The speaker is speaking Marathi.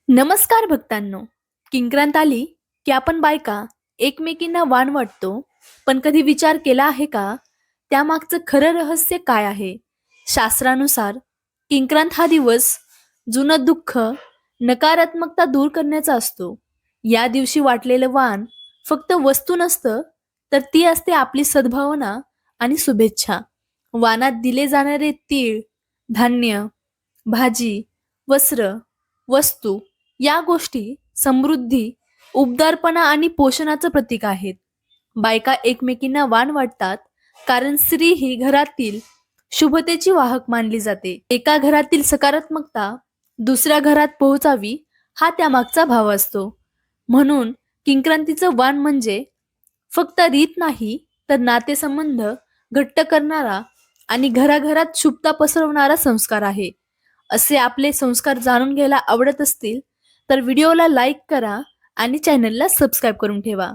नमस्कार भक्तांनो. किंक्रांत आली की आपण बायका एकमेकींना वाण वाटतो. पण कधी विचार केला आहे का त्यामागचं खरं रहस्य काय आहे? शास्त्रानुसार किंक्रांत हा दिवस जुनं दुःख, नकारात्मकता दूर करण्याचा असतो. या दिवशी वाटलेलं वाण फक्त वस्तू नसतं, तर ती असते आपली सद्भावना आणि शुभेच्छा. वाणात दिले जाणारे तीळ, धान्य, भाजी, वस्त्र, वस्तू या गोष्टी समृद्धी, उबदारपणा आणि पोषणाचं प्रतीक आहेत. बायका एकमेकींना वाण वाटतात कारण स्त्री ही घरातील शुभतेची वाहक मानली जाते. एका घरातील सकारात्मकता दुसऱ्या घरात पोहोचावी हा त्यामागचा भाव असतो. म्हणून किंक्रांतीचं वाण म्हणजे फक्त रीत नाही, तर नातेसंबंध घट्ट करणारा आणि घराघरात शुभता पसरवणारा संस्कार आहे. असे आपले संस्कार जाणून घ्यायला आवडत असतील तर व्हिडिओला लाईक करा आणि चॅनलला सबस्क्राईब करून ठेवा.